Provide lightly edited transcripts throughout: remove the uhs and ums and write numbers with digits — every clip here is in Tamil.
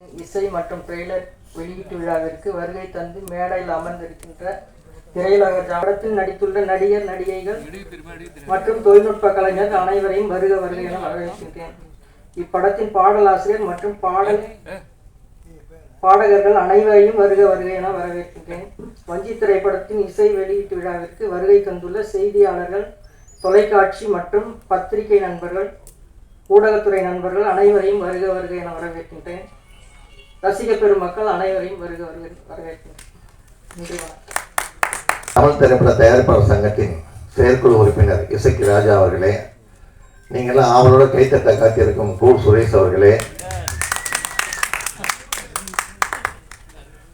இசை மற்றும் ட்ரெய்லர் வெளியீட்டு விழாவிற்கு வருகை தந்து மேடையில் அமர்ந்திருக்கின்ற திரையுலக படத்தில் நடித்துள்ள நடிகர் நடிகைகள் மற்றும் தொழில்நுட்ப கலைஞர் அனைவரையும் வருக வருக என வரவேற்கின்றேன். இப்படத்தின் பாடலாசிரியர் மற்றும் பாடகர்கள் அனைவரையும் வருக வருக என வரவேற்கின்றேன். வஞ்சி திரைப்படத்தின் இசை வெளியீட்டு விழாவிற்கு வருகை தந்துள்ள செய்தியாளர்கள், தொலைக்காட்சி மற்றும் பத்திரிகை நண்பர்கள், ஊடகத்துறை நண்பர்கள் அனைவரையும் வருக வருக என வரவேற்கின்றேன். ரசிக பெருமக்கள் அனைவரையும் வருக வருக வரவேற்கின்றேன். நன்றி. தமிழ் திரைப்பட தயாரிப்பாளர் சங்கத்தின் செயற்குழு உறுப்பினர் இசைக்கு ராஜா அவர்களே, நீங்களாம் அவரோட கைத்தட்ட காத்திருக்கும் கூல் சுரேஷ் அவர்களே,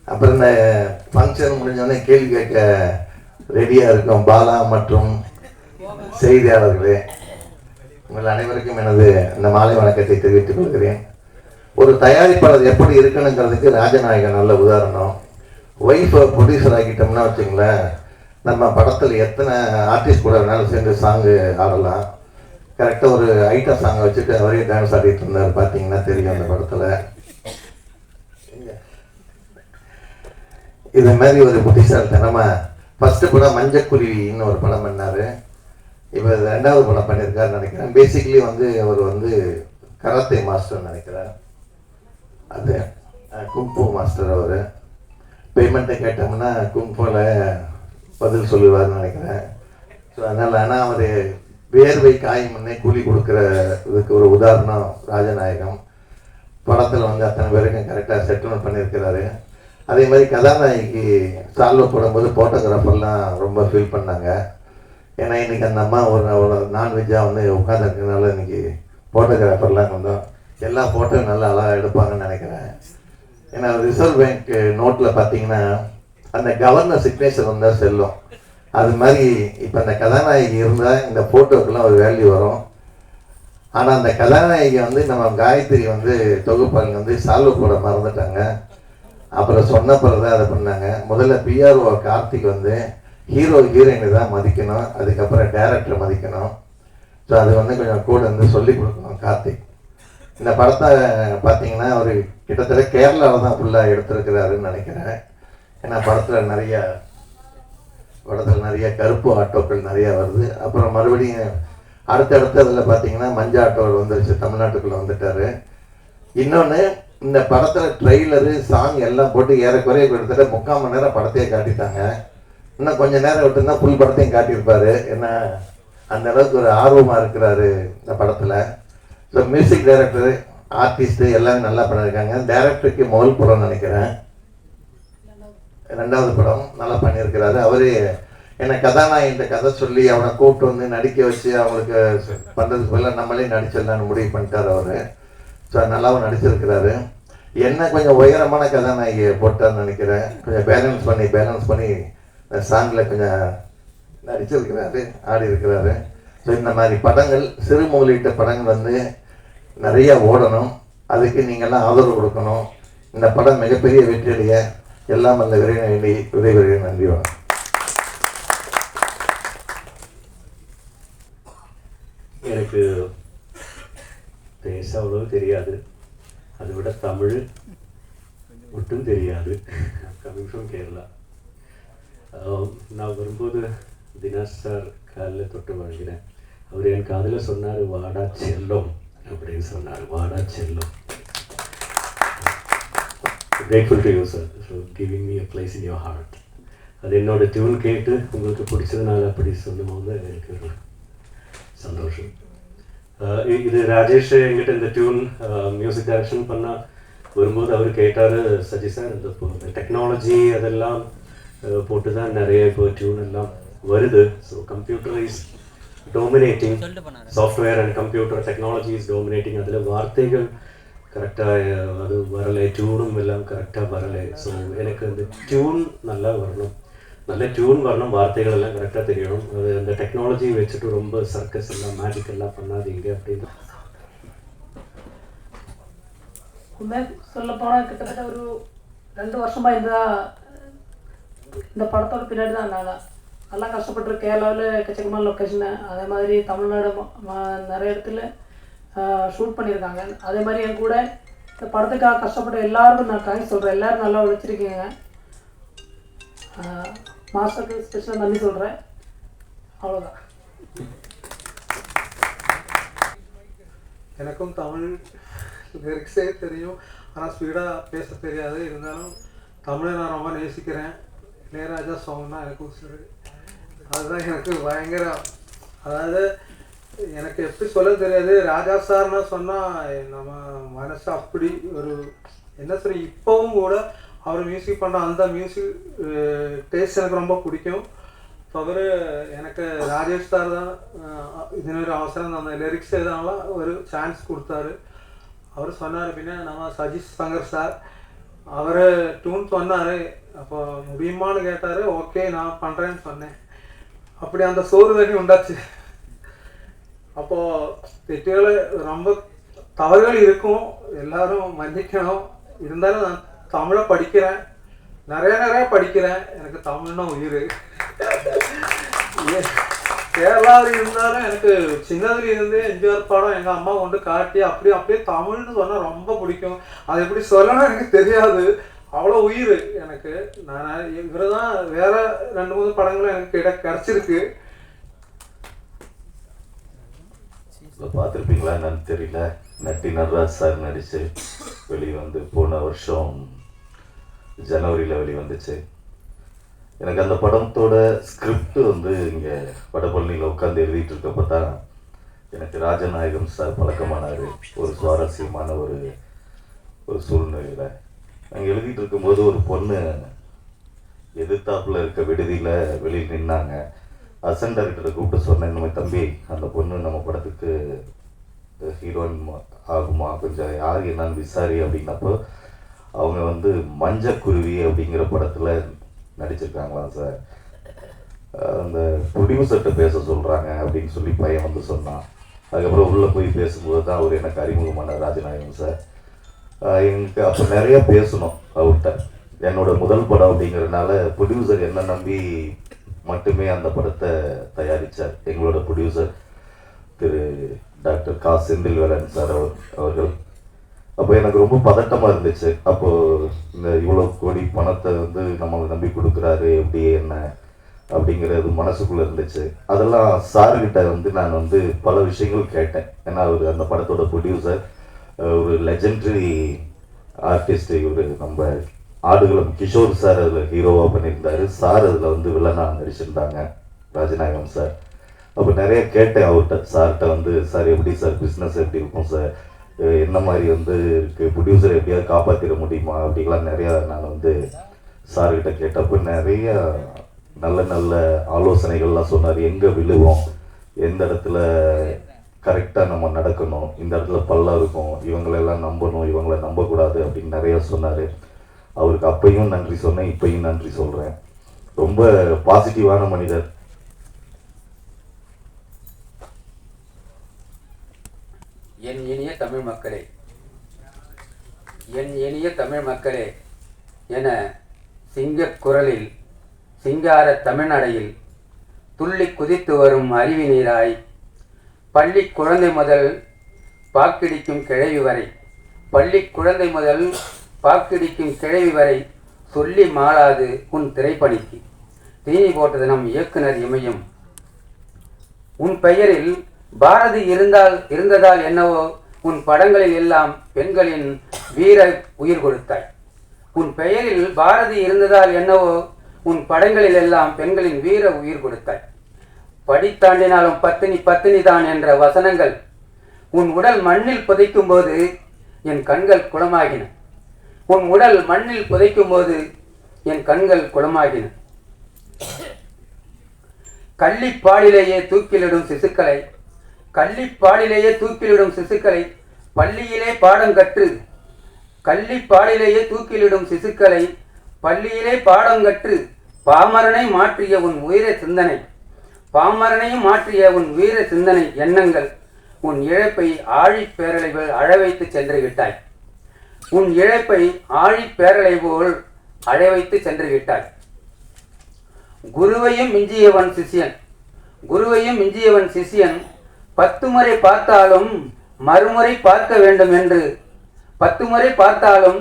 அப்புறம் இந்த ஃபங்க்ஷன் முடிஞ்சோடனே கேள்வி கேட்க ரெடியாக இருக்கும் பாலா மற்றும் செய்தியாளர்களே, உங்கள் அனைவருக்கும் எனது இந்த மாலை வணக்கத்தை தெரிவித்துக் கொள்கிறேன். ஒரு தயாரிப்பாளர் எப்படி இருக்கணுங்கிறதுக்கு ராஜநாயகன் நல்ல உதாரணம். ஒய்ஃபை ப்ரொடியூசர் ஆகிட்டோம்னா வச்சுங்களேன், நம்ம படத்தில் எத்தனை ஆர்டிஸ்ட் கூட வேணாலும் சேர்ந்து சாங்கு ஆடலாம். கரெக்டாக ஒரு ஐட்டம் சாங்கை வச்சுட்டு அவரே டான்ஸ் ஆடிட்டு இருந்தார், பார்த்தீங்கன்னா தெரியும் அந்த படத்தில். இது மாதிரி ஒரு புத்திசாலித்தனமாக ஃபஸ்ட்டு படம் மஞ்சக்குருவின்னு ஒரு படம் பண்ணார். இப்போ ரெண்டாவது படம் பண்ணியிருக்காருன்னு நினைக்கிறேன். பேசிக்கலி அவர் கராத்தே மாஸ்டர்னு நினைக்கிறேன். அது குங்ஃபூ மாஸ்டர். அவர் பேமெண்ட்டை கேட்டோம்னா குங்ஃபூவில் பதில் சொல்லுவார்னு நினைக்கிறேன். ஸோ அதனால் ஆனால் அவர் வேர்வை காய் முன்னே கூலி கொடுக்குற இதுக்கு ஒரு உதாரணம் ராஜநாயகம். படத்தில் அத்தனை பேருக்கும் கரெக்டாக செட்டில்மெண்ட் பண்ணியிருக்கிறாரு. அதே மாதிரி கதாநாயகி சால்வ போடும்போது ஃபோட்டோகிராஃபர்லாம் ரொம்ப ஃபீல் பண்ணாங்க. ஏன்னா இன்றைக்கி அந்த அம்மா ஒரு நான்வெஜ்ஜாக உட்காந்துருக்கனால இன்றைக்கி ஃபோட்டோகிராஃபர்லாம் கொஞ்சம் எல்லா ஃபோட்டோவும் நல்லா அழகாக எடுப்பாங்கன்னு நினைக்கிறேன். ஏன்னா ரிசர்வ் பேங்க் நோட்டில் பார்த்தீங்கன்னா அந்த கவர்னர் சிக்னேச்சர் வந்தால் செல்லும். அது மாதிரி இப்போ அந்த கதாநாயகி இருந்தால் இந்த ஃபோட்டோக்கெல்லாம் ஒரு வேல்யூ வரும். ஆனால் அந்த கதாநாயகி நம்ம காயத்ரி தொகுப்பாளி சால்வ போட மறந்துட்டாங்க. அப்புறம் சொன்ன பிறகு தான் அதை பண்ணாங்க. முதல்ல பிஆர்ஓ கார்த்திக் ஹீரோ ஹீரோயினை தான் மதிக்கணும், அதுக்கப்புறம் டைரக்டரை மதிக்கணும். ஸோ அது கொஞ்சம் கூட சொல்லி கொடுக்கணும் கார்த்திக். இந்த படத்தை பார்த்தீங்கன்னா அவர் கிட்டத்தட்ட கேரளாவில் தான் ஃபுல்லாக எடுத்திருக்கிறாருன்னு நினைக்கிறேன். ஏன்னா படத்தில் நிறைய கருப்பு ஆட்டோக்கள் நிறையா வருது. அப்புறம் மறுபடியும் அடுத்தடுத்து அதில் பார்த்தீங்கன்னா மஞ்சள் ஆட்டோவில் வந்துருச்சு, தமிழ்நாட்டுக்குள்ளே வந்துட்டார். இன்னொன்று, இந்த படத்தில் ட்ரெய்லரு சாங் எல்லாம் போட்டு ஏறக்குறைய கிட்டத்தட்ட 3/4 மணி நேரம் படத்தையே காட்டிட்டாங்க. இன்னும் கொஞ்சம் நேரம் விட்டுருந்தா ஃபுல் படத்தையும் காட்டியிருப்பார். ஏன்னா அந்த அளவுக்கு ஒரு ஆர்வமாக இருக்கிறாரு இந்த படத்தில். ஸோ மியூசிக் டைரக்டரு, ஆர்டிஸ்ட்டு எல்லாமே நல்லா பண்ணியிருக்காங்க. டைரக்டருக்கு முதல் படம் நினைக்கிறேன், 2வது படம் நல்லா பண்ணியிருக்கிறாரு. அவரே என்னை கதாநாயகிட்ட கதை சொல்லி அவனை கூப்பிட்டு நடிக்க வச்சு அவங்களுக்கு பண்ணுறதுக்கு பதிலாக நம்மளே நடிச்சிடலான்னு முடிவு பண்ணிட்டார் அவர். ஸோ நல்லாவும் நடிச்சிருக்கிறாரு. என்ன கொஞ்சம் உயரமான கதாநாயகியை போட்டார்னு நினைக்கிறேன். கொஞ்சம் பேலன்ஸ் பண்ணி சாங்கில் கொஞ்சம் நடிச்சிருக்கிறாரு, ஆடி இருக்கிறாரு. ஸோ இந்த மாதிரி படங்கள், சிறு முதலீட்டு படங்கள் நிறைய ஓடணும். அதுக்கு நீங்கள்லாம் ஆதரவு கொடுக்கணும். இந்த படம் மிகப்பெரிய வெற்றியடைய எல்லாம் அந்த விரைவில் நன்றி. வணக்கம். எனக்கு பேச அவ்வளோ தெரியாது, அதை விட தமிழ் மட்டும் தெரியாது. Coming from Kerala. நான் வரும்போது தினாஷ் சார் காலில் தொட்டு வாழ்கிறேன். அவர் என் காதில் சொன்னார், வாடா செல்லம் அப்படின்னு சொன்னார். வாடா செல்லம். Grateful to you sir for giving me a place in your heart. அது என்னோட டியூன் கேட்டு உங்களுக்கு பிடிச்சதுனால அப்படி சொல்லும்போது எனக்கு ஒரு சந்தோஷம். இது ராஜேஷ் என்கிட்ட இந்த டியூன் மியூசிக் டைரக்ஷன் பண்ணால் வரும்போது அவர் கேட்டார், சஜி சார் இந்த டெக்னாலஜி அதெல்லாம் போட்டு தான் நிறைய இப்போ டியூன் எல்லாம் வருது. So computer is dominating, software and computer technology is dominating. அதில் வார்த்தைகள் கரெக்டாக அது வரலை, டியூனும் எல்லாம் கரெக்டாக வரலை. ஸோ எனக்கு அந்த டியூன் நல்லா வரணும், நல்ல டியூன் வரணும், வார்த்தைகள் எல்லாம் கரெக்டாக தெரியணும். அது அந்த டெக்னாலஜி வச்சுட்டு ரொம்ப சர்க்கஸ் எல்லாம் மேஜிக் எல்லாம் பண்ணாதீங்க அப்படின்னு. சொல்லப்போனால் கிட்டத்தட்ட ஒரு 2 வருஷமாக இந்த படத்தோட பின்னாடி தான் நல்லா கஷ்டப்பட்டு கேரளாவில் எக்கச்சக்கமான லொக்கேஷனு, அதே மாதிரி தமிழ்நாடு நிறைய இடத்துல ஷூட் பண்ணியிருக்காங்க. அதே மாதிரி என் கூட இந்த படத்துக்காக கஷ்டப்பட்ட எல்லாருக்கும் நான் தேங்க்ஸ் சொல்கிறேன். எல்லோரும் நல்லா உழைச்சிருக்கீங்க. மாஸ்டருக்கு ஸ்பெஷலாக நன்றி சொல்கிறேன். அவ்வளோதான். எனக்கும் தமிழ் லிரிக்ஸே தெரியும், ஆனால் ஸ்பீடாக பேச தெரியாது. இருந்தாலும் தமிழை நான் ரொம்ப நேசிக்கிறேன். இளையராஜா சாங்னா எனக்கு உசுரு. அதுதான் எனக்கு பயங்கர, அதாவது எனக்கு எப்படி சொல்ல தெரியாது. ராஜா சார்னா சொன்னால் நம்ம மனசு அப்படி ஒரு என்ன சொல்ல, இப்போவும் கூட அவர் மியூசிக் பண்ணுற அந்த மியூசிக் டேஸ்ட் எனக்கு ரொம்ப பிடிக்கும். தவிர எனக்கு ராஜேஷ் சார் தான் ഇതിനൊരു അവസരം തന്ന, ലിറിക്സ് എഴുതാനുള്ള ഒരു ചാൻസ് കൊടുത്താரு. அவர் சொன்னார். பின்ன நம்ம சஜித் சங்கர் சார் அவர் டியூன் சொன்னார். அப்போ முடியுமான்னு கேட்டார். ஓகே நான் பண்ணுறேன்னு சொன்னேன். அப்படி அந்த சோறு தண்ணி உண்டாச்சு. அப்போது தெற்றுகள் ரொம்ப தவறுகள் இருக்கும், எல்லாரும் மன்னிக்கணும். இருந்தாலும் நான் தமிழை படிக்கிறேன், நிறைய படிக்கிறேன். எனக்கு தமிழ்னா உயிர். கேரளாவில் இருந்தாலும் எனக்கு சின்னதுலேருந்து எம்ஜிஆர் படம் எங்கள் அம்மா கொண்டு காட்டி அப்படியே தமிழ்னு சொன்னால் ரொம்ப பிடிக்கும். அது எப்படி சொல்லணும் எனக்கு தெரியாது, அவ்வளோ உயிர் எனக்கு. நான் இவர் தான் வேற 2-3 படங்களும் எனக்கு கிடச்சிருக்கு. பார்த்துருப்பீங்களா என்னன்னு தெரியல, நட்டி நடராஜ் சார் நடித்து வெளிவந்து போன வருஷம் ஜனவரியில் வெளிவந்துச்சு. எனக்கு அந்த படத்தோட ஸ்கிரிப்ட் வந்து இங்கே வடபழனியில் உட்காந்து எழுதிட்டு இருக்கப்போ தான் எனக்கு ராஜநாயகம் சார் பழக்கமானார். ஒரு சுவாரஸ்யமான ஒரு சூழ்நிலையில் அங்கே எழுதிட்டு இருக்கும்போது ஒரு பொண்ணு எதிர்த்தாப்பில் இருக்க விடுதியில் வெளியில் நின்னாங்க. அசன் டைரக்டரை கூப்பிட்டு சொன்னேன், இந்த மாதிரி தம்பி அந்த பொண்ணு நம்ம படத்துக்கு ஹீரோயின் ஆகுமா, கொஞ்சம் யார் என்னன்னு விசாரி அப்படின்னப்போ அவங்க வந்து மஞ்சக்குருவி அப்படிங்கிற படத்தில் நடிச்சிருக்காங்களாம் சார். அந்த ப்ரொடியூசர்கிட்ட பேச சொல்கிறாங்க அப்படின்னு சொல்லி பையன் வந்து சொன்னான். அதுக்கப்புறம் உள்ளே போய் பேசும்போது தான் அவர் எனக்கு அறிமுகமான ராஜநாயகம் சார். எனக்கு அப்போ நிறையா பேசணும் அவர்கிட்ட. என்னோட முதல் படம் அப்படிங்கிறதுனால ப்ரொடியூசர் என்ன நம்பி மட்டுமே அந்த படத்தை தயாரித்தார். எங்களோட ப்ரொடியூசர் திரு டாக்டர் கா செந்தில்வேலன் சார் அவர்கள். அப்போ எனக்கு ரொம்ப பதட்டமாக இருந்துச்சு. அப்போது இந்த இவ்வளோ கோடி பணத்தை வந்து நம்மளை நம்பி கொடுக்குறாரு, எப்படி என்ன அப்படிங்கிறது மனசுக்குள்ளே இருந்துச்சு. அதெல்லாம் சார்கிட்ட வந்து நான் வந்து பல விஷயங்கள் கேட்டேன். ஏன்னா அவர் அந்த படத்தோட ப்ரொடியூசர், ஒரு லெஜெண்டரி ஆர்டிஸ்ட். இவர் நம்ம ஆடுகளம் கிஷோர் சார் அதில் ஹீரோவாக பண்ணியிருந்தார். சார் அதில் வந்து வில்லனாக நடிச்சிருந்தாங்க, ராஜநாயகம் சார். அப்போ நிறைய கேட்டேன் அவர்கிட்ட, சார்கிட்ட வந்து சார் எப்படி சார் பிஸ்னஸ் எப்படி இருக்கும் சார், என்ன மாதிரி வந்து இருக்குது, ப்ரொடியூசர் எப்படியாவது காப்பாற்றிட முடியுமா அப்படிலாம் நிறையா நான் வந்து சார்கிட்ட கேட்டப்போ நிறைய நல்ல ஆலோசனைகள்லாம் சொன்னார். எங்கே விழுவோம், எந்த இடத்துல கரெக்டாக நம்ம நடக்கணும், இந்த இடத்துல பள்ளம் இருக்கும், இவங்களெல்லாம் நம்பணும், இவங்கள நம்பக்கூடாது அப்படின்னு நிறையா சொன்னார். அவருக்கு அப்பையும் நன்றி சொன்னேன், இப்பையும் நன்றி சொல்கிறேன். ரொம்ப பாசிட்டிவான மனிதர். என் இனிய தமிழ் மக்களே, என் இனிய தமிழ் மக்களே என சிங்கக் குரலில் சிங்கார தமிழ்நடையில் துள்ளி குதித்து வரும் அருவி நீராய், பள்ளி குழந்தை முதல் பாக்கிடிக்கும் கிழவி வரை, பள்ளி குழந்தை முதல் பாக்கிடிக்கும் கிழவி வரை சொல்லி மாளாது உன் திரைப்பணிக்கு தீனி போட்டது நம் இயக்குனர் இமயம். உன் பெயரில் பாரதி இருந்ததால் என்னவோ உன் படங்களில் எல்லாம் பெண்களின் வீர உயிர் கொடுத்தாய். உன் பெயரில் பாரதி இருந்ததால் என்னவோ உன் படங்களில் எல்லாம் பெண்களின் வீர உயிர் கொடுத்தாய். படித்தாண்டினாலும் பத்தினி பத்தினி தான் என்ற வசனங்கள் உன் உடல் மண்ணில் புதைக்கும் போது என் கண்கள் குளமாகின. உன் உடல் மண்ணில் புதைக்கும் போது என் கண்கள் குளமாகின. கள்ளிப்பாடிலேயே தூக்கிலிடும் சிசுக்களை, கள்ளிப்பாடிலேயே தூக்கிலிடும் சிசுக்களை பள்ளியிலே பாடம் கற்று, கள்ளிப்பாடிலேயே தூக்கிலிடும் சிசுக்களை பள்ளியிலே பாடம் கற்று பாமரனை மாற்றிய உன் உயிர சிந்தனை, பாமரனையும் மாற்றிய உன் வீர சிந்தனை எண்ணங்கள் உன் இழப்பை ஆழிப்பேரலை போல் அழவைத்து சென்று விட்டாய். உன் இழப்பை ஆழிப்பேரலை போல் அழவைத்து சென்று விட்டாய். குருவையும் மிஞ்சியவன் சிஷியன், குருவையும் மிஞ்சியவன் சிஷியன் 10 முறை பார்த்தாலும் மறுமுறை பார்க்க வேண்டும் என்று 10 முறை பார்த்தாலும்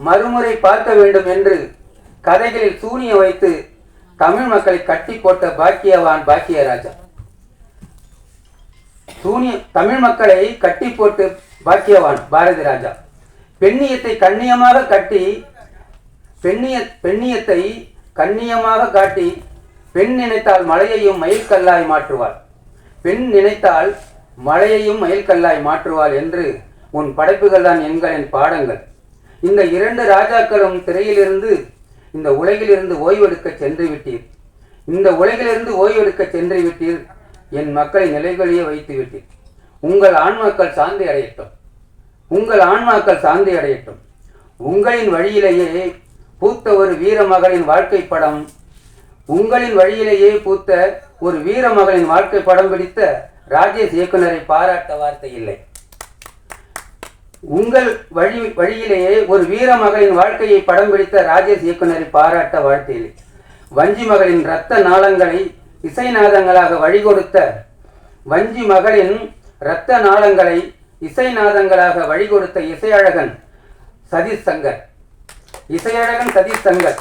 மறுமுறை பார்க்க வேண்டும் என்று கதைகளில் சூனியம் வைத்து தமிழ் மக்களை கட்டி போட்ட பாக்கியவான் பாக்கியராஜா. தமிழ் மக்களை கட்டி போட்டு பாக்கியவான் பாரதி ராஜா. பெண்ணியத்தை கண்ணியமாக கட்டி பெண்ணியத்தை கண்ணியமாக காட்டி பெண் நினைத்தால் மலையையும் மயில் கல்லாய் மாற்றுவாள். பெண் நினைத்தால் மலையையும் மயில் கல்லாய் மாற்றுவாள் என்று உன் படைப்புகள் தான் எங்களின் பாடங்கள். இந்த 2 ராஜாக்களும் திரையிலிருந்து இந்த உலகிலிருந்து ஓய்வெடுக்க சென்று விட்டீர். இந்த உலகிலிருந்து ஓய்வெடுக்க சென்று விட்டீர். என் மக்களை நிலைகொழிய வைத்து விட்டீர். உங்கள் ஆன்மாக்கள் சாந்தி அடையட்டும். உங்கள் ஆன்மாக்கள் சாந்தி அடையட்டும். உங்களின் வழியிலேயே பூத்த ஒரு வீர மகளின் வாழ்க்கை படம் உங்களின் வழியிலேயே பூத்த ஒரு வீர மகளின் வாழ்க்கை படம் பிடித்த ராஜேஷ் இயக்குனரை பாராட்ட வார்த்தை இல்லை. உங்கள் வழியிலேயே ஒரு வீர மகளின் வாழ்க்கையை படம் பிடித்த ராஜேஷ் இயக்குனரை பாராட்ட வார்த்தை இல்லை. வஞ்சி மகளின் இரத்த நாளங்களை இசைநாதங்களாக வழிகொடுத்த வஞ்சி மகளின் இரத்த நாளங்களை இசைநாதங்களாக வழிகொடுத்த இசையழகன் சதீஷ் சங்கர். இசையழகன் சதீஷ் சங்கர்.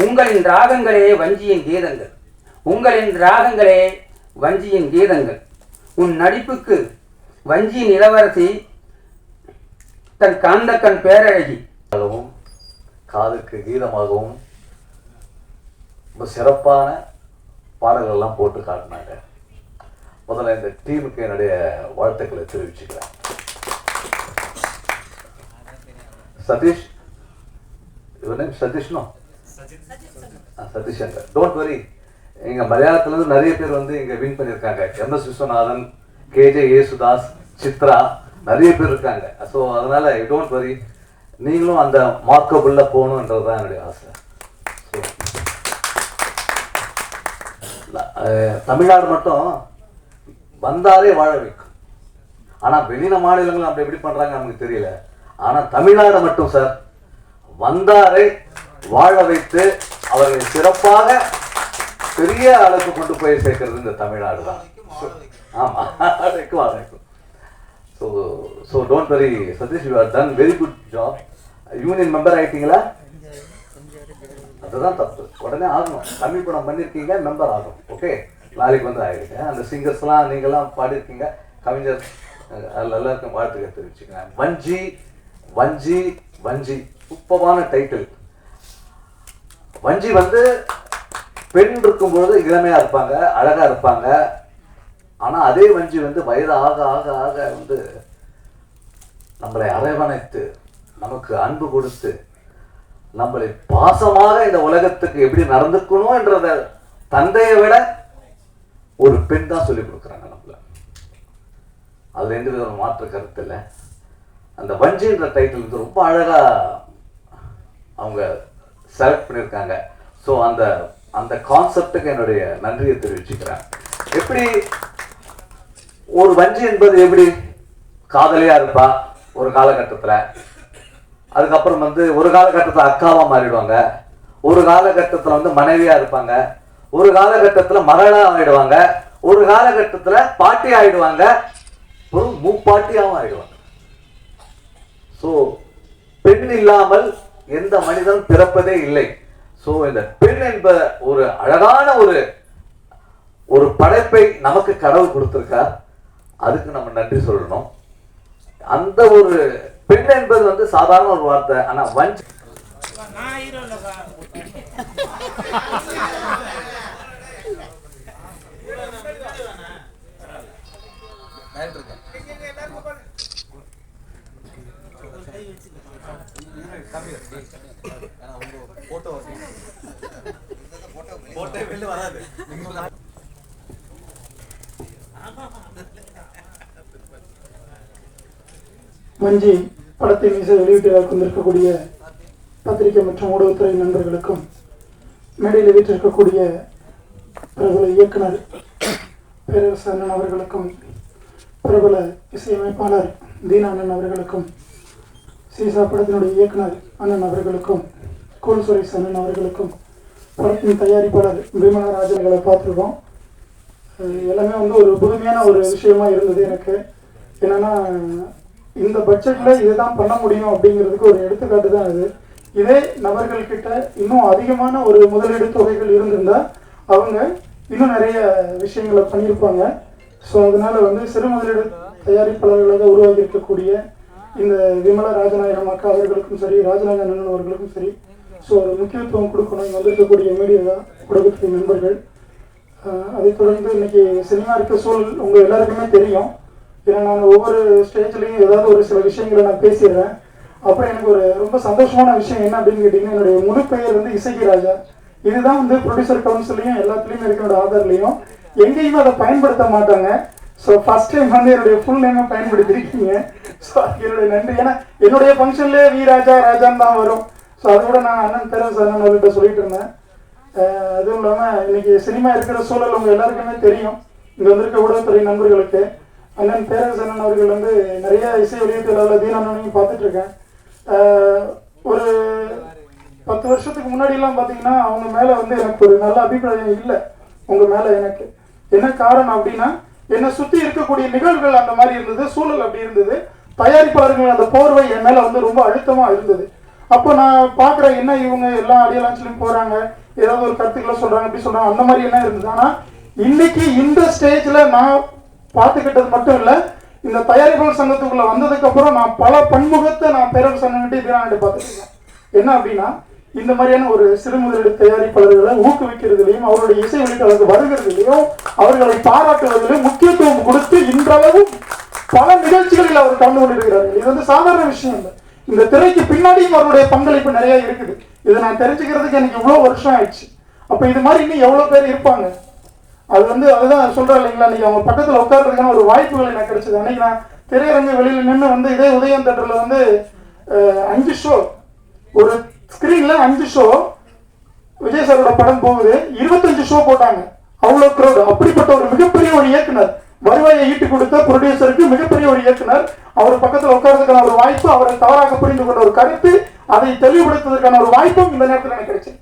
உங்களின் ராகங்களே வஞ்சியின் கீதங்கள். உங்களின் ராகங்களே வஞ்சியின் கீதங்கள். உன் நடிப்புக்கு வஞ்சியின் இளவரசி தன் காந்தக்கண் பேரழகி காதுக்கு கீதமாகவும் ரொம்ப சிறப்பான பாடல்கள்லாம் போட்டு காட்டினாங்க. முதல்ல இந்த டீமுக்கு என்னுடைய வாழ்த்துக்களை தெரிவிச்சுக்கிறேன். சதீஷ், இவர் நேம் சதீஷ்னோ? சதீஷ் சங்கர். டோன்ட் வரி, எங்க மலையாளத்துலேருந்து நிறைய பேர் வந்து இங்க வின் பண்ணியிருக்காங்க. MS விஸ்வநாதன், KJ யேசுதாஸ், சித்ரா, நிறைய பேர் இருக்காங்க. ஸோ அதனால டோன்ட் வரி, நீங்களும் அந்த மார்க்கபுள்ள போகணுன்றது தான் என்னுடைய ஆசை. தமிழ்நாடு மட்டும் வந்தாரே வாழ வைக்கும். ஆனால் வெளியின மாநிலங்கள் அப்படி எப்படி பண்ணுறாங்க நமக்கு தெரியல. ஆனால் தமிழ்நாடு மட்டும் சார் வந்தாரை வாழ வைத்து அவர்களை சிறப்பாக பெரிய அளவுக்கு கொண்டு போய் சேர்க்கறது இந்த தமிழ்நாடு தான். ஆமாம், வைக்கும். So don't worry Satish, you are done very good job. Union member ஆகிட்டீங்களா? அதுதான் தப்பு. உடனே ஆகணும். தமிழ் படம் பண்ணியிருக்கீங்க, மெம்பர் ஆகணும். ஓகே, நாளைக்கு வந்து ஆகிடுங்க. அந்த சிங்கர்ஸ்லாம் நீங்கள்லாம் பாடியிருக்கீங்க, கவிஞர் எல்லாருக்கும் வாழ்த்துக்கள் தெரிவிச்சுக்கேன். வஞ்சி வஞ்சி வஞ்சி சூப்பரான டைட்டில். வஞ்சி வந்து பெண் இருக்கும்போது இளமையாக இருப்பாங்க, அழகாக இருப்பாங்க. ஆனால் அதே வஞ்சி வந்து வயது ஆக ஆக ஆக வந்து நம்மளை அரவணைத்து நமக்கு அன்பு கொடுத்து நம்மளை பாசமாக இந்த உலகத்துக்கு எப்படி நடந்துக்கணும் என்றத தந்தையை விட ஒரு பெண் தான் சொல்லிக் கொடுக்குறாங்க நம்மள. அதுல எந்த வித மாற்று கருத்து இல்லை. அந்த வஞ்சின்ற டைட்டில் வந்து ரொம்ப அழகா அவங்க செலக்ட் பண்ணியிருக்காங்க. ஸோ அந்த அந்த கான்செப்டுக்கு என்னுடைய நன்றியை தெரிவிச்சுக்கிறேன். எப்படி ஒரு வஞ்சி என்பது எப்படி காதலியா இருப்பா ஒரு காலகட்டத்தில், அதுக்கப்புறம் வந்து ஒரு காலகட்டத்தில் அக்காவா மாறிடுவாங்க, ஒரு காலகட்டத்தில் வந்து மனைவியா இருப்பாங்க, ஒரு காலகட்டத்தில் மகளா ஆயிடுவாங்க, ஒரு காலகட்டத்தில் பாட்டி ஆயிடுவாங்க, ஒரு மூப்பாட்டியாவும் ஆயிடுவாங்க. ஸோ பெண் இல்லாமல் எந்த மனிதனும் பிறப்பதே இல்லை. ஸோ இந்த பெண் என்ப ஒரு அழகான ஒரு படைப்பை நமக்கு கடவுள் கொடுத்திருக்கார். அதுக்கு நம்ம நன்றி சொல்லணும். அந்த ஒரு பெண் என்பது வந்து சாதாரண ஒரு வார்த்தை. ஆனா வஞ்சி வஞ்சி படத்தின் இசை வெளியீட்டு கொண்டிருக்கக்கூடிய பத்திரிகை மற்றும் ஊடகத்துறை நண்பர்களுக்கும், மேடையில் வீற்றிருக்கக்கூடிய பிரபல இயக்குனர் பேரரசு அண்ணன் அவர்களுக்கும், பிரபல இசையமைப்பாளர் தீனானன் அவர்களுக்கும், சீசா படத்தினுடைய இயக்குனர் அண்ணன் அவர்களுக்கும், கோல் சுரேஷ் அண்ணன் அவர்களுக்கும், படத்தின் தயாரிப்பாளர் விமலராஜன்களை பார்த்துருக்கோம். எல்லாமே வந்து ஒரு புதுமையான ஒரு விஷயமா இருந்தது எனக்கு. என்னன்னா இந்த பட்ஜெட்டில் இதுதான் பண்ண முடியும் அப்படிங்கிறதுக்கு ஒரு எடுத்துக்காட்டு தான் இது. இதே நபர்கள்கிட்ட இன்னும் அதிகமான ஒரு முதலீடு தொகைகள் இருந்திருந்தால் அவங்க இன்னும் நிறைய விஷயங்களை பண்ணியிருப்பாங்க. ஸோ அதனால் வந்து சிறு முதலீடு தயாரிப்பாளர்களாக உருவாகி இருக்கக்கூடிய இந்த விமலா ராஜநாயகம் அக்கா அவர்களுக்கும் சரி, ராஜநாயகம் அண்ணன் அவர்களுக்கும் சரி, ஸோ ஒரு முக்கியத்துவம் கொடுக்கணும். இங்கே வந்திருக்கக்கூடிய மீடியா ஊடகத்துறை நண்பர்கள், அதைத் தொடர்ந்து இன்னைக்கு சினிமா இருக்க சூழல் உங்கள் எல்லாருக்குமே தெரியும். ஏன்னா நான் ஒவ்வொரு ஸ்டேஜ்லேயும் ஏதாவது ஒரு சில விஷயங்களை நான் பேசிடுறேன். அப்புறம் எனக்கு ஒரு ரொம்ப சந்தோஷமான விஷயம் என்ன அப்படின்னு கேட்டிங்கன்னா, என்னுடைய முழு பெயர் வந்து இசக்கி ராஜா. இதுதான் வந்து ப்ரொடியூசர் கவுன்சிலையும் எல்லாத்துலேயும் இருக்கிற ஆதார்லையும் எங்கேயுமே அதை பயன்படுத்த மாட்டாங்க. ஸோ ஃபர்ஸ்ட் டைம் வந்து என்னுடைய ஃபுல் நேமை பயன்படுத்தியிருக்கீங்க. ஸோ அதுக்கு என்னுடைய நன்றி. ஏன்னா என்னுடைய ஃபங்க்ஷன்லேயே வி ராஜா ராஜான்னு தான் வரும். ஸோ அதோட நான் அண்ணன் தெரஸ் அண்ணன் அவர்கிட்ட சொல்லிட்டு இருந்தேன். அதுவும் இல்லாமல் இன்னைக்கு சினிமா இருக்கிற சூழல் உங்கள் எல்லாருக்குமே தெரியும். இங்கே வந்திருக்க ஊடகத்துறை நண்பர்களுக்கு அண்ணன் பேரரசு அண்ணன் அவர்கள் வந்து நிறைய இசை வெளியீட்டு தீன அண்ணனையும் பார்த்துட்டு இருக்கேன். ஒரு 10 வருஷத்துக்கு முன்னாடிலாம் பார்த்தீங்கன்னா அவங்க மேலே வந்து எனக்கு ஒரு நல்ல அபிப்பிராயம் இல்லை உங்கள் மேலே. எனக்கு என்ன காரணம் அப்படின்னா, என்னை சுற்றி இருக்கக்கூடிய நிகழ்வுகள் அந்த மாதிரி இருந்தது, சூழல் அப்படி இருந்தது, தயாரிப்பாளர்கள் அந்த போர்வை என் மேலே வந்து ரொம்ப அழுத்தமாக இருந்தது. அப்போ நான் பார்க்குறேன், என்ன இவங்க எல்லா ஆடியோ லான்ச்லையும் போகிறாங்க, ஏதாவது ஒரு கருத்துக்களை சொல்கிறாங்க, அப்படி சொல்கிறாங்க, அந்த மாதிரி என்ன இருந்தது. ஆனால் இன்னைக்கு இந்த ஸ்டேஜில் நான் பார்த்துக்கிட்டது மட்டும் இல்லை, இந்த தயாரிப்பாளர் சங்கத்துக்குள்ளே வந்ததுக்கப்புறம் நான் பல பன்முகத்தை நான் பேரரசு சங்ககிட்ட இதெல்லாம் பார்த்துருக்கேன். என்ன அப்படின்னா, இந்த மாதிரியான ஒரு சிறு முதலீடு தயாரிப்பாளர்களை ஊக்குவிக்கிறதுலையும் அவருடைய இசை வெளியீட்டாளருக்கு வருகிறதுலையும் அவர்களை பாராட்டுவதிலும் முக்கியத்துவம் கொடுத்து இன்றளவு பல நிகழ்ச்சிகளில் அவர் கலந்து கொண்டிருக்கிறார்கள். இது வந்து சாதாரண விஷயம் இல்லை. இந்த திரைக்கு பின்னாடியும் அவருடைய பங்களிப்பு நிறைய இருக்குது. இதை நான் தெரிஞ்சுக்கிறதுக்கு எனக்கு இவ்வளோ வருஷம் ஆயிடுச்சு. அப்போ இது மாதிரி இன்னும் எவ்வளோ பேர் இருப்பாங்க. அது வந்து அதுதான் சொல்கிறேன் இல்லைங்களா, இன்னைக்கு அவங்க பக்கத்தில் உட்கார்றதுக்கான ஒரு வாய்ப்புகள் எனக்கு கிடைச்சது. அன்னைக்கு நான் திரையரங்கு வெளியில் நின்று வந்து இதே உதயம் தேட்டரில் வந்து 5 ஷோ, ஒரு ஸ்கிரீன்ல 5 ஷோ விஜய் சாரோட படம் போகுது, 25 ஷோ போட்டாங்க. அவ்வளோ க்ரௌட். அப்படிப்பட்ட ஒரு மிகப்பெரிய ஒரு இயக்குனர், வருவாயை ஈட்டு கொடுத்த ப்ரொடியூசருக்கு மிகப்பெரிய ஒரு இயக்குனர், அவர் பக்கத்தில் உட்கார்றதுக்கான ஒரு வாய்ப்பு, அவரை தவறாக புரிந்து கொண்ட ஒரு கருத்து, அதை தெளிவுபடுத்துவதற்கான ஒரு வாய்ப்பும் இந்த நேரத்தில் எனக்கு கிடைச்சு.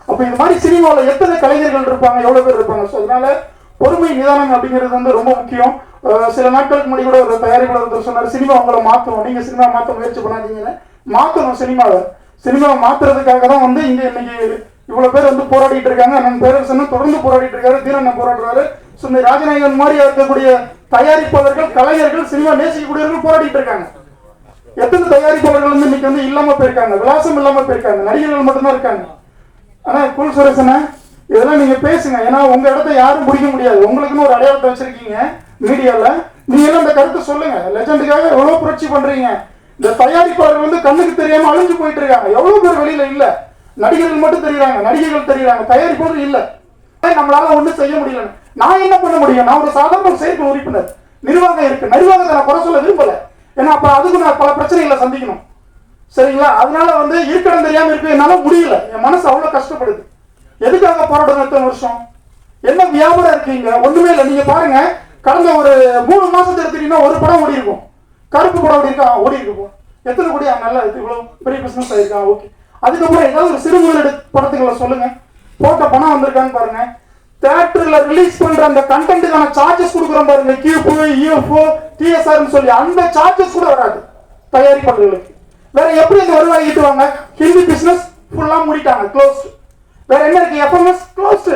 அப்போ இது மாதிரி சினிமாவில் எத்தனை கலைஞர்கள் இருப்பாங்க, எவ்வளோ பேர் இருப்பாங்க. ஸோ அதனால பொறுமை நிதானம் அப்படிங்கிறது வந்து ரொம்ப முக்கியம். சில நாட்களுக்கு முன்னாடி கூட ஒரு தயாரிப்பாளர் சொன்னார், சினிமா உங்களை மாற்றணும், நீங்கள் சினிமா மாற்ற முயற்சி பண்ணாதீங்கன்னு. மாற்றணும் சினிமாவை மாற்றுறதுக்காக தான் வந்து இங்கே இன்னைக்கு இவ்வளோ பேர் வந்து போராடிட்டு இருக்காங்க. அண்ணன் பேரரசன் தொடர்ந்து போராடிட்டு இருக்காரு, தீனண்ணன் போராடுறாரு. ஸோ இந்த ராஜநாயகன் மாதிரி இருக்கக்கூடிய தயாரிப்பாளர்கள், கலைஞர்கள், சினிமா நேசிக்கக்கூடியவர்கள் போராடிட்டு இருக்காங்க. எத்தனை தயாரிப்பாளர்கள் வந்து இன்னைக்கு வந்து இல்லாமல் போயிருக்காங்க, விலாசம் இல்லாமல் போயிருக்காங்க, நடிகர்கள் மட்டும்தான் இருக்காங்க. ஆனால் குல் சுரேசனை இதெல்லாம் நீங்கள் பேசுங்க. ஏன்னா உங்கள் இடத்த யாரும் பிடிக்க முடியாது. உங்களுக்குன்னு ஒரு அடையாளத்தை வச்சிருக்கீங்க மீடியாவில். நீங்களும் அந்த கருத்தை சொல்லுங்க. லெஜண்டுக்காக எவ்வளோ புரட்சி பண்ணுறீங்க. இந்த தயாரிப்பாளர்கள் வந்து கண்ணுக்கு தெரியாமல் அழிஞ்சு போயிட்டு இருக்காங்க. எவ்வளோ பேர் வெளியில் இல்லை, நடிகர்கள் மட்டும் தெரியுறாங்க, நடிகைகள் தெரியுறாங்க, தயாரிப்பாளர்கள் இல்லை. நம்மளால ஒன்றும் செய்ய முடியல. நான் என்ன பண்ண முடியும்? நான் ஒரு சாதாரண செயற்கை உறுப்பினர், நிர்வாகம் இருக்கு. நிர்வாகத்தை நான் குறை சொல்ல விரும்பல. ஏன்னா அப்ப அதுக்கு நான் பல பிரச்சனைகளை சந்திக்கணும். சரிங்களா? அதனால வந்து இருக்கடம் தெரியாம இருக்கு, என்னால முடியல. என் மனசு அவ்வளவு கஷ்டப்படுது. எதுக்காக போராடணும்? எத்தனை வருஷம் என்ன வியாபாரம் இருக்கீங்க? ஒண்ணுமே இல்லை. நீங்க பாருங்க, கடந்த ஒரு 3 மாசத்தை எடுத்துட்டீங்கன்னா ஒரு படம் ஓடி இருக்கும். கருப்பு படம் ஓடி இருக்கா? ஓடி இருக்கும். எத்தனை கோடி? நல்லா இருக்கு, இவ்வளவு பெரிய பிசினஸ் ஆயிருக்கா? ஓகே. அதுக்கப்புறம் ஏதாவது ஒரு சிறு முதலீடு படத்துக்களை சொல்லுங்க. போட்ட பணம் வந்திருக்கான்னு பாருங்க. தியேட்டர்ல ரிலீஸ் பண்ற அந்த கண்டென்ட்டுக்கான சார்ஜஸ் கொடுக்குறோம் பாருங்க, கியூப், இஎஃப்ஓ, டிஎஸ்ஆர்னு சொல்லி, அந்த சார்ஜஸ் கூட வராது தயாரிப்பாளர்களுக்கு. வேற எப்படி இந்த வருவாய் ஈட்டுவாங்க? ஹிந்தி பிசினஸ் ஃபுல்லா மூடிட்டாங்க, க்ளோஸ்ட். வேற என்ன இருக்கு? FMS closed.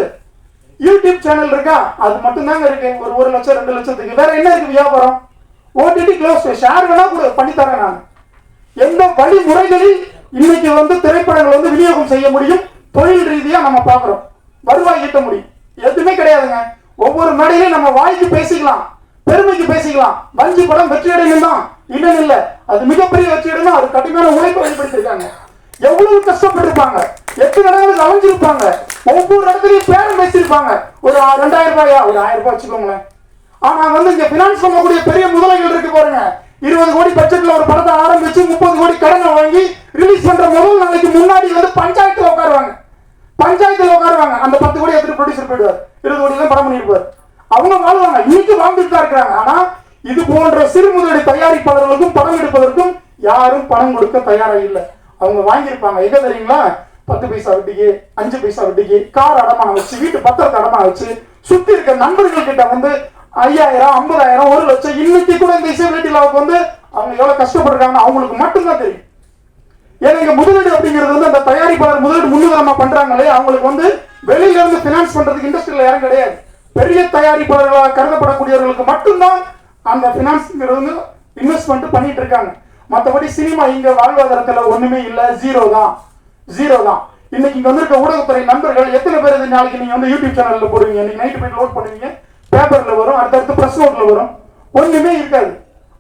யூடியூப் சேனல் இருக்கா? அது மட்டும் தாங்க இருக்கு, ஒரு 1 லட்சம் 2 லட்சத்துக்கு. வேற என்ன இருக்கு வியாபாரம்? OTT closed. ஷேர் வேணா கூட பண்ணி தரேன் நான். எந்த வழிமுறைகளில் இன்னைக்கு வந்து திரைப்படங்கள் வந்து விநியோகம் செய்ய முடியும், தொழில் ரீதியா நம்ம பாக்குறோம், வருவாய் ஈட்ட முடியும்? எதுவுமே கிடையாதுங்க. ஒவ்வொரு மேடையிலும் நம்ம வாய்க்கு பேசிக்கலாம், பெருமைக்கு பேசிக்கலாம். வஞ்சி படம் வெற்றி அடையும் தான் இல்லைன்னு இல்லை, அது மிகப்பெரிய வெற்றி அடையும். அது கடுமையான உழைப்பை வெளிப்படுத்திருக்காங்க. எவ்வளவு கஷ்டப்பட்டிருப்பாங்க, எத்தனை இடங்களுக்கு அலைஞ்சிருப்பாங்க, ஒவ்வொரு இடத்துலையும் பேரம் பேசியிருப்பாங்க. ஒரு 2000 ரூபாயா, ஒரு 1000 ரூபாய் வச்சுக்கோங்களேன். ஆனா வந்து இங்க பினான்ஸ் பண்ணக்கூடிய பெரிய முதலைகள் இருக்கு பாருங்க. 20 கோடி பட்ஜெட்ல ஒரு படத்தை ஆரம்பிச்சு 30 கோடி கடனை வாங்கி ரிலீஸ் பண்ற முதல் நாளைக்கு முன்னாடி வந்து பஞ்சாயத்துல உட்காருவாங்க. அந்த 10 கோடி எடுத்து ப்ரொடியூசர் போயிடுவார், 20 கோடி தான் படம் பண்ணிருப்பார். அவங்க வாழ்வாங்க, இன்னைக்கு வாழ்ந்துட்டு தான் இருக்கிறாங்க. ஆனா இது போன்ற சிறு முதலீடு தயாரிப்பாளர்களுக்கும் படம் எடுப்பதற்கும் யாரும் பணம் கொடுக்க தயாரா இல்லை. அவங்க வாங்கியிருப்பாங்க எங்க தெரியுங்களா? 10 பைசா வட்டிக்கு, 5 பைசா வட்டிக்கு, கார் அடமான வச்சு, வீட்டு பத்திரத்தை அடமான வச்சு, சுத்தி இருக்க நண்பர்கள் கிட்ட வந்து 5000, 50,000, 1 லட்சம். இன்னைக்கு கூட இந்த இசை வெளியீட்டு விழாவுக்கு வந்து அவங்க எவ்வளவு கஷ்டப்படுறாங்கன்னு அவங்களுக்கு மட்டும்தான் தெரியும். ஏன்னா இங்க முதலீடு அப்படிங்கிறது வந்து அந்த தயாரிப்பாளர் முதலீடு முன்னுதாரணமா பண்றாங்களே, அவங்களுக்கு வந்து வெளியில இருந்து பினான்ஸ் பண்றதுக்கு இண்டஸ்ட்ரியில யாரும் கிடையாது. பெரிய தயாரிப்பாளர்களாக கருதப்படக்கூடியவர்களுக்கு மட்டும்தான் அந்த பினான்ஸ்ங்கிறது வந்து இன்வெஸ்ட்மெண்ட் பண்ணிட்டு இருக்காங்க. மற்றபடி சினிமா இங்க வாழ்வாதாரத்துல ஒண்ணுமே இல்லை, ஜீரோ தான். இன்னைக்கு இங்க வந்திருக்க ஊடகத்துறை நண்பர்கள் எத்தனை பேர் இது நாளைக்கு நீங்க வந்து யூடியூப் சேனல்ல போடுவீங்க, இன்னைக்கு நைட்டு போய் லோட் பண்ணுவீங்க, பேப்பர்ல வரும், அடுத்தடுத்து பிரஸ் நோட்ல வரும், ஒண்ணுமே இருக்காது.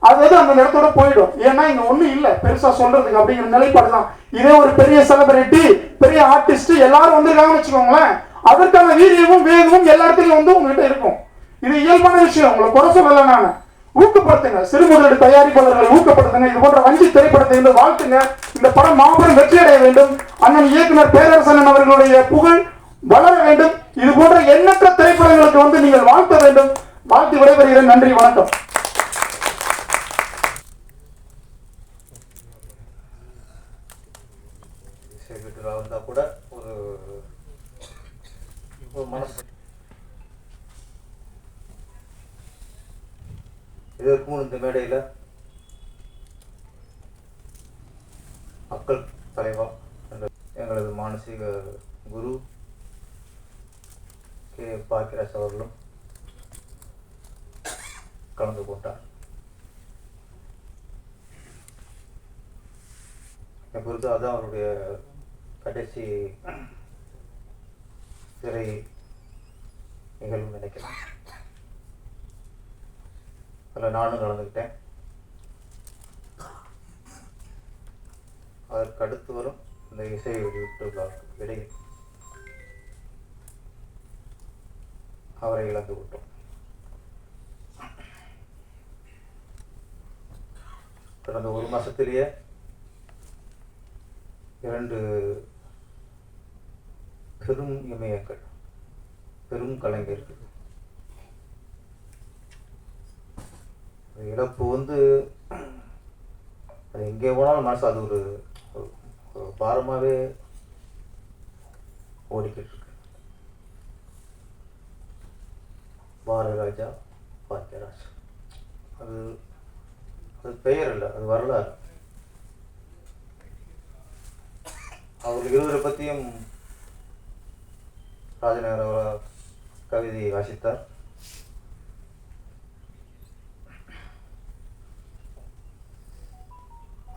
அதாவது அந்த இடத்தோட போயிடும். ஏன்னா இங்க ஒண்ணும் இல்ல பெருசா சொல்றதுக்கு அப்படிங்கிற நிலைப்பாடு தான். இதே ஒரு பெரிய செலிபிரிட்டி, பெரிய ஆர்டிஸ்ட் எல்லாரும் வந்திருக்காங்கன்னு வச்சுக்கோங்களேன், அதற்கான வீரியமும் வேகமும் எல்லா இடத்துலயும் வந்து உங்ககிட்ட இருக்கும். இது இயல்பான விஷயம், உங்களை குறை சொல்லல. நான் ஊக்கப்படுத்துங்க, சிறு முதலீடு தயாரிப்பாளர்களை ஊக்கப்படுத்துங்க. இது போன்ற வஞ்சி திரைப்படத்தை வந்து வாழ்த்துங்க. இந்த படம் மாபெரும் வெற்றி அடைய வேண்டும். அண்ணன் இயக்குனர் பேரரசன் அவர்களுடைய புகழ் வளர வேண்டும். இது போன்ற எண்ணற்ற திரைப்படங்களுக்கு வந்து நீங்கள் வாழ்த்த வேண்டும். வாழ்த்து விடைபெறுகிறேன். நன்றி, வணக்கம். வந்தா கூட ஒரு மனசு இதற்கும் இந்த மேடையில் மக்கள் தலைவா எங்களது மானசீக குரு கே பாக்கியராஜ் அவர்களும் கலந்து கொண்டார். என்னை பொறுத்து அதுதான் அவருடைய கடைசி திரை நிகழ்வு நினைக்கிறேன். அதில் நானும் கலந்துக்கிட்டேன். அதற்கு அடுத்து வரும் இந்த இசை வெளியீட்டு விழாவுக்கு இடையில் அவரை இழந்து விட்டோம். கடந்த ஒரு மாசத்திலேயே 2 பெரும் இமயங்கள், பெரும் கலைஞர்கள். இழப்பு வந்து அது எங்கே போனாலும் மனசு அது ஒரு பாரமாகவே ஓடிக்கிட்டு இருக்கு. பாரதிராஜா பாக்கியராஜ், அது அது பெயர் இல்லை, அது வரலாறு. அவர்கள் இருவரை பற்றியும் ராஜநகர் அவர் கவிதையை வாசித்தார்.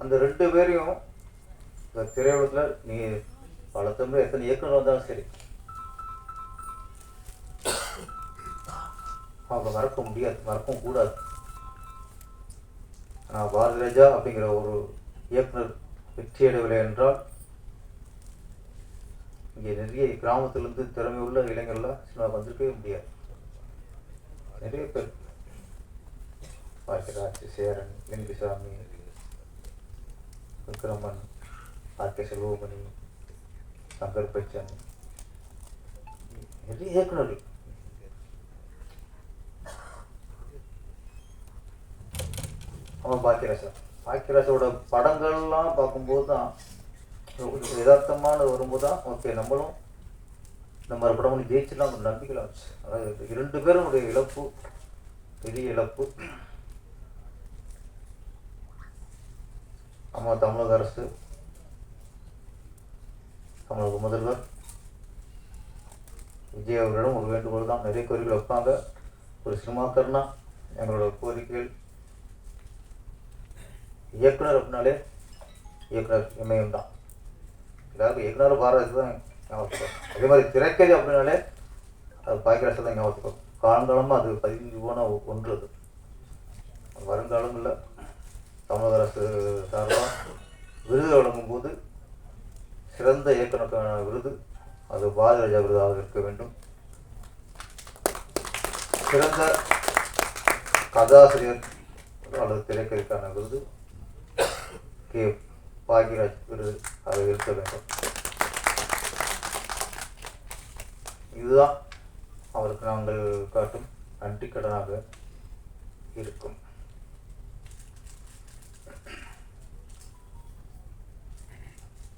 அந்த 2 பேரையும் இந்த திரையுலகத்தில் நீ பல தமிழ் எத்தனை இயக்குனர் வந்தாலும் சரி அவங்க மறக்க முடியாது, மறக்கவும் கூடாது. ஆனால் பாரதிராஜா அப்படிங்கிற ஒரு இயக்குனர் வெற்றியடையவில்லை என்றால் இங்கே நிறைய கிராமத்திலிருந்து திறமை உள்ள இளைஞர்கள்லாம் சினிமாவுக்கு வந்திருக்கவே முடியாது. நிறைய பேர் பாக்கியராஜ், சேரன், லிங்குசாமி, விக்ரமன், ஆர்கே செல்வமணி, சங்கர் பச்சன், நிறைய இயக்குநர்கள். அவன் பாக்கியராஜோட படங்கள்லாம் பார்க்கும்போது தான் யதார்த்தமான வரும்போது தான் ஓகே நம்மளும் நம்ம படம் பண்ணி ஜெயிச்சிடலாம் ஒரு நம்பிக்கையில் வச்சு. அதாவது 2 பேருடைய இழப்பு பெரிய இழப்பு. நம்ம தமிழக அரசு, தமிழக முதல்வர் விஜய் அவர்களிடம் ஒரு வேண்டுகோள் தான். நிறைய கோரிக்கைகள் வைப்பாங்க. ஒரு சினிமாக்கர்னா எங்களோட கோரிக்கைகள் இயக்குனர் அப்படின்னாலே இயக்குனர் இமயம் தான். எல்லாருக்கும் இயக்குனர் பாரதி தான் ஞாபகத்துக்கும். அதே மாதிரி திரைக்கதை அப்படின்னாலே அது பாக்கியராஜ் தான் ஞாபகத்துக்கும். காலங்காலமாக அது 15 போன ஒன்று. அது வருங்காலங்களில் தமிழக அரசு சார்பாக விருது வழங்கும் போது சிறந்த இயக்குனருக்கான விருது அது பாரதிராஜா விருதாக இருக்க வேண்டும். சிறந்த கதாசிரியர் அல்லது திரைக்கதைக்கான விருது கே பாக்கியராஜ் விருது அதை இருக்க வேண்டும். இதுதான் அவருக்கு நாங்கள் காட்டும் நன்றி கடனாக இருக்கும்.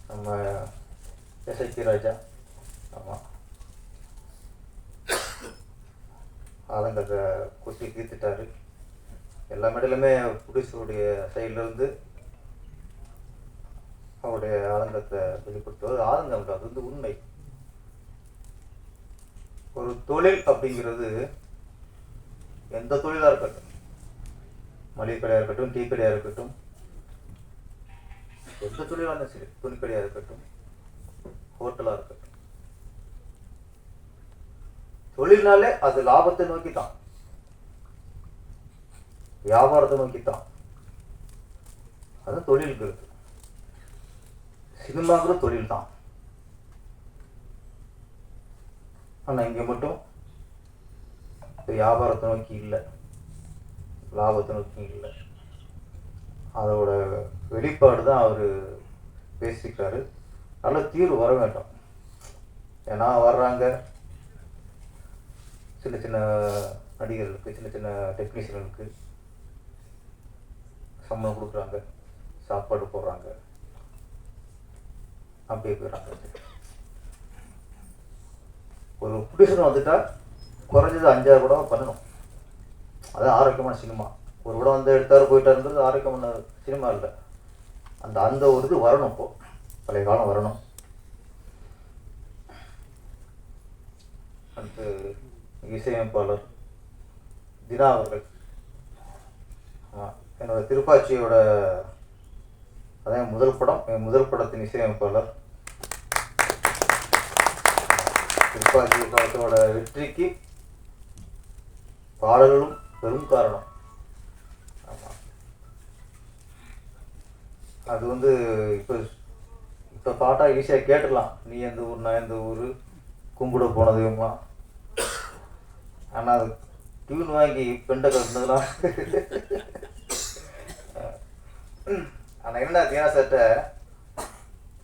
நம்ம எஸ்ஐகே ராஜா ஆமாம் ஆலங்கத்தை குத்தி தீர்த்துட்டாரு. எல்லா மேடையிலுமே ப்ரொடியூசருடைய சைட்லேருந்து அவருடைய ஆதங்கத்தை வெளிப்படுத்துவது ஆதங்கம் அது வந்து உண்மை. ஒரு தொழில் அப்படிங்கிறது எந்த தொழிலாக இருக்கட்டும், மளிகை கடையாக இருக்கட்டும், டீ கடையாக இருக்கட்டும், எந்த தொழிலாக இருந்தாலும் சரி, துணிக்கடையாக இருக்கட்டும், ஹோட்டலாக இருக்கட்டும், தொழில்னாலே அது லாபத்தை நோக்கி தான், வியாபாரத்தை நோக்கி தான். அது தொழில்ங்கிறது. சினிமாங்கிற தொழில் தான். ஆனால் இங்கே மட்டும் வியாபாரத்தை நோக்கி இல்லை, லாபத்தை நோக்கி இல்லை. அதோட வெளிப்பாடு தான் அவர் பேசிக்கிறாரு. நல்ல தீர்வு வர வேண்டும். ஏன்னா வர்றாங்க சின்ன சின்ன நடிகர்களுக்கு, சின்ன சின்ன டெக்னீஷியனுக்கு சம்பளம் கொடுக்குறாங்க, சாப்பாடு போடுறாங்க, அப்படியே போயிடறாங்க. ஒரு ப்ரொடியூசர் வந்துட்டா குறைஞ்சது 5-6 படம் பண்ணணும். அது ஆரோக்கியமான சினிமா. ஒரு படம் வந்து எடுத்தாரு போயிட்டாருன்றது ஆரோக்கியமான சினிமா இல்லை. அந்த ஒரு இது வரணும். இப்போ பழைய காலம் வரணும். அடுத்து இசையமைப்பாளர் தினா அவர்கள், என்னோட திருப்பாச்சியோட அதான் முதல் படம், என் முதல் படத்தின் இசையமைப்பாளர். திருப்பாச்சி படத்தோட வெற்றிக்கு பாடல்களும் பெரும் காரணம். ஆமாம், அது வந்து இப்போ பாட்டாக ஈஸியாக கேட்டுடலாம். நீ எந்த ஊர், நான் எந்த ஊர், கும்பிட போனதுமா. ஆனால் அது டியூன் வாங்கி பெண்டை கட்டினதுலாம். ஆனால் என்ன தியான சட்டை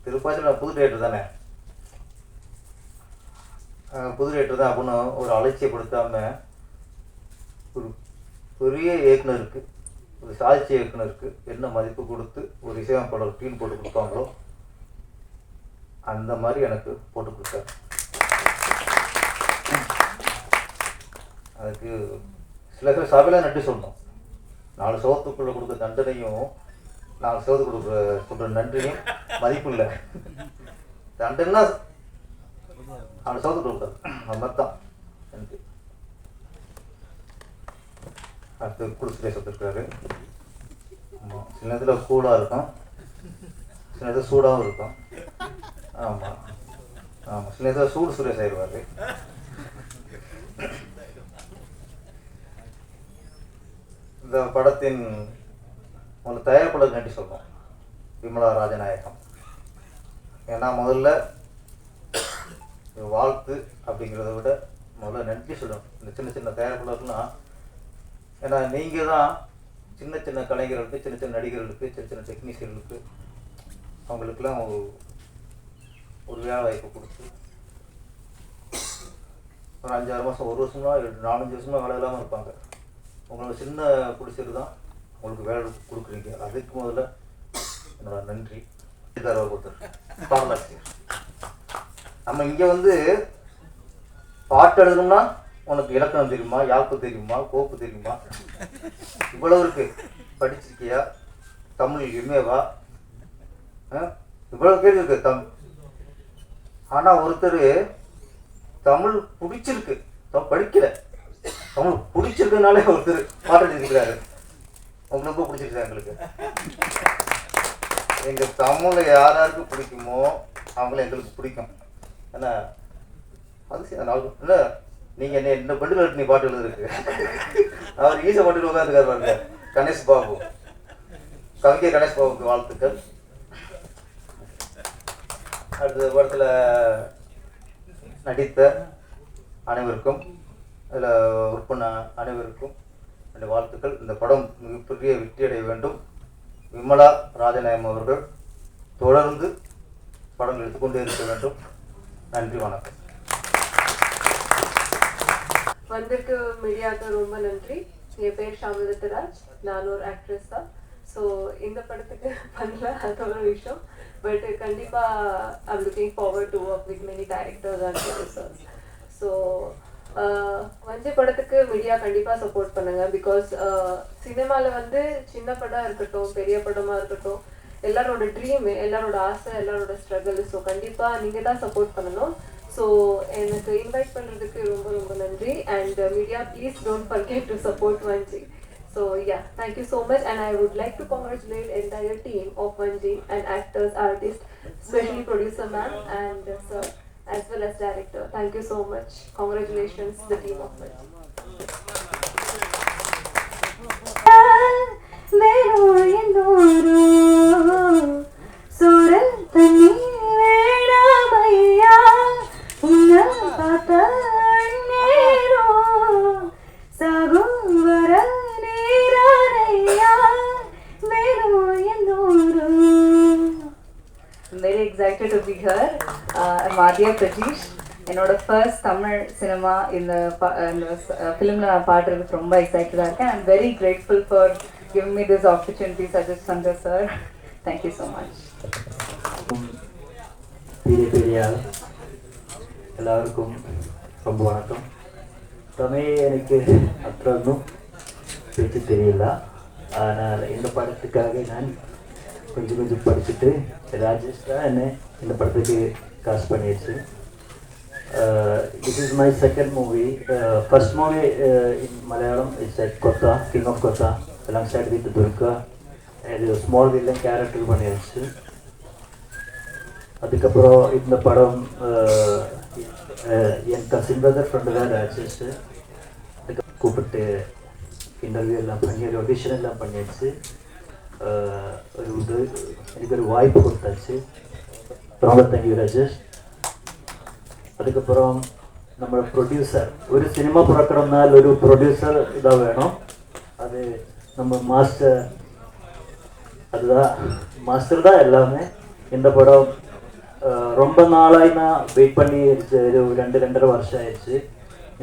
திருப்பாச்சியில் புது தேட்டர் தானே, புது தேட்டர் தான் அப்படின்னு ஒரு அலட்சியப்படுத்தாமல் ஒரு பெரிய இயக்குனருக்கு, ஒரு சாட்சி இயக்குனருக்கு என்ன மதிப்பு கொடுத்து ஒரு இசையமைப்பாளர் டியூன் போட்டு கொடுப்பாங்களோ அந்த மாதிரி எனக்கு போட்டு கொடுத்தாரு. அதுக்கு சில பேர் சபையில் நன்றி சொல்லணும். 4 சவத்துக்குள்ளே கொடுக்குற தண்டனையும் 4 சவத்துக்கு சொல்கிற நன்றியும் மதிப்பு இல்லை. தண்டனைனா 4 சவத்துக்கு கொடுக்குறாரு, அது மாதிரி தான். நன்றி. அடுத்து குழு சுரேஷ் வந்துருக்காரு. ஆமாம், சில நேரத்தில் கூலாக இருக்கும், சில நேரத்தில் சூடாகவும் இருக்கும். ஆமாம் ஆமாம், சில நேரத்தில் சூடு சுரேஷ் ஆயிடுவார். இந்த படத்தின் முதல்ல தயாரிப்பாளர் நன்றி சொல்லணும், விமலா ராஜநாயகம். ஏன்னா முதல்ல வாழ்த்து அப்படிங்கிறத விட முதல்ல நன்றி சொல்லணும் இந்த சின்ன சின்ன தயாரிப்பாளர்லாம். ஏன்னா நீங்கள் தான் சின்ன சின்ன கலைஞர்களுக்கு, சின்ன சின்ன நடிகர்களுக்கு, சின்ன சின்ன டெக்னீஷியர்களுக்கு அவங்களுக்கெல்லாம் ஒரு வேலை வாய்ப்பு கொடுத்து ஒரு 5-6 மாதம், 1 வருஷமா, 4-5 வருஷமாக வேலை இல்லாமல் இருப்பாங்க. உங்களோட சின்ன பிடிச்சது தான் உங்களுக்கு வேலை கொடுக்குறீங்க. அதுக்கு முதல்ல என்னோட நன்றி. பாடலாசிரியர், நம்ம இங்கே வந்து பாட்டு எழுதணும்னா உனக்கு இலக்கணம் தெரியுமா, யாப்பு தெரியுமா, கோப்பு தெரியுமா, இவ்வளவு இருக்கு. படிச்சிருக்கியா, தமிழ் எம்ஏவா, இவ்வளவு கேள்வி இருக்கு. ஆனால் ஒருத்தர் தமிழ் பிடிச்சிருக்கு, படிக்கல, தமிழ் பிடிச்சிருக்கனாலே ஒருத்தர் பாட்டு எழுதிக்கிறாரு. உங்களுக்கு ரொம்ப பிடிச்சிருக்கு. எங்களுக்கு எங்கள் தமிழை யாராருக்கு பிடிக்குமோ அவங்கள எங்களுக்கு பிடிக்கும். ஏன்னா அது இல்லை, நீங்கள் என்ன பெண்டுகள் நீ பாட்டு எழுதுருக்கு. அவர் ஈஸியாக பாட்டு உட்காந்துக்காரு பாருங்க. கணேஷ் பாபு, கவிஞர் கணேஷ் பாபுக்கு வாழ்த்துக்கள். அடுத்த படத்தில் நடித்த அனைவருக்கும், அதில் ஒர்க் பண்ண அனைவருக்கும் என்னுடைய வாழ்த்துக்கள். இந்த படம் மிகப்பெரிய வெற்றி அடைய வேண்டும். விமலா ராஜநாயகம் அவர்கள் தொடர்ந்து படம் எடுத்துக்கொண்டே இருக்க வேண்டும். நன்றி, வணக்கம். வந்திருக்க மீடியாவுக்கு ரொம்ப நன்றி. என் பேர் ஷாமிலத்ராஜ், நான் ஒரு ஆக்ட்ரஸ் தான். ஸோ இந்த படத்துக்கு பண்ணல, அது ஒரு விஷயம். பட் கண்டிப்பாக I'm looking forward to work with many directors and producers. So வஞ்சி படத்துக்கு மீடியா கண்டிப்பாக சப்போர்ட் பண்ணுங்க. பிகாஸ் சினிமாவில் வந்து சின்ன படம் இருக்கட்டும், பெரிய படமாக இருக்கட்டும், எல்லாரோட ட்ரீமு, எல்லாரோட ஆசை, எல்லாரோட ஸ்ட்ரகிள். ஸோ கண்டிப்பாக நீங்கள் தான் சப்போர்ட் பண்ணணும். ஸோ எனக்கு இன்வைட் பண்ணுறதுக்கு ரொம்ப ரொம்ப நன்றி. And media please don't forget to support வஞ்சி. So yeah, thank you so much, and I would like to congratulate entire team of Vanji and actors, artists, especially producer ma'am and sir, as well as director. Thank you so much. Congratulations, the team of Vanji. I'm very excited to be here. I'm Adya Prajesh. என்னோட ஃபர்ஸ்ட் தமிழ் சினிமா இந்த ஃபிலிமில் நான் பாடுறதுக்கு ரொம்ப எக்ஸைட்டடாக இருக்கேன். I'm very grateful for giving me this opportunity suggest Shankar sir. Thank you so much. பெரிய எல்லாருக்கும் ரொம்ப வணக்கம். தமிழ் எனக்கு அத்தொன்னும் பேச்சு தெரியல. ஆனால் இந்த படத்துக்காக நான் கொஞ்சம் படிச்சுட்டு ராஜேஷ் தான் என்னை இந்த படத்துக்கு காஸ்ட் பண்ணிடுச்சு. This is my second movie. First movie in Malayalam it's like கொத்தா, கிங் ஆஃப் கொத்தா, எல்லாம் சைட் வித் துர்கா. இது ஸ்மால் வில்லன் கேரக்டர் பண்ணிடுச்சு. அதுக்கப்புறம் இந்த படம் என் கசின் பிரதர் ஃப்ரெண்டு தான் ராஜேஷ். கூப்பிட்டு இன்டர்வியூ எல்லாம் பண்ணி ஒரு ஆடிஷன் எல்லாம் பண்ணிடுச்சு. எனக்கு ஒரு வாய்ப்பு கொடுத்தாச்சு. ரொம்ப தேங்க்யூ ராஜேஷ். அதுக்கப்புறம் நம்ம ப்ரொடியூசர், ஒரு சினிமா பிறக்கணும்னால் ஒரு ப்ரொடியூசர் இதாக வேணும். அது நம்ம மாஸ்டர் தான் எல்லாமே. இந்த படம் ரொம்ப நாளாக நான் வெயிட் பண்ணி ஒரு 2-2.5 வருஷம் ஆயிடுச்சு.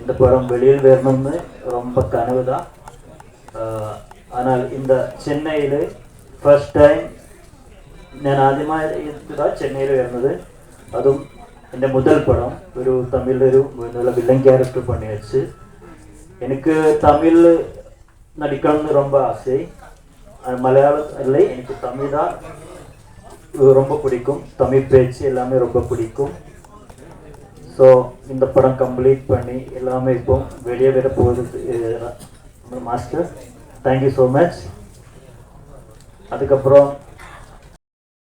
இந்த படம் வெளியில் வரணும்னு ரொம்ப கனவு தான். ஆனால் இந்த சென்னையில் ஃபர்ஸ்ட் டைம் ഞാൻ ആദ്യമായി ചെന്നൈയിൽ വരുന്നത്. അതും എൻ്റെ മുതൽ പടം ഒരു തമിഴിലൊരു വില്ലൻ ക്യാരക്ടർ പണിയച്ച്. എനിക്ക് തമിഴിൽ നടിക്കണമെന്ന് ரொம்ப ஆசை. மலையாளம் இல்லை, எனக்கு தமிழ் தான் ரொம்ப பிடிக்கும். தமிழ் பேச்சு எல்லாமே ரொம்ப பிடிக்கும். ஸோ இந்த படம் கம்ப்ளீட் பண்ணி எல்லாமே இப்போ வெளியே வர போகுது மாஸ்டர். Thank you so much. அதுக்கப்புறம்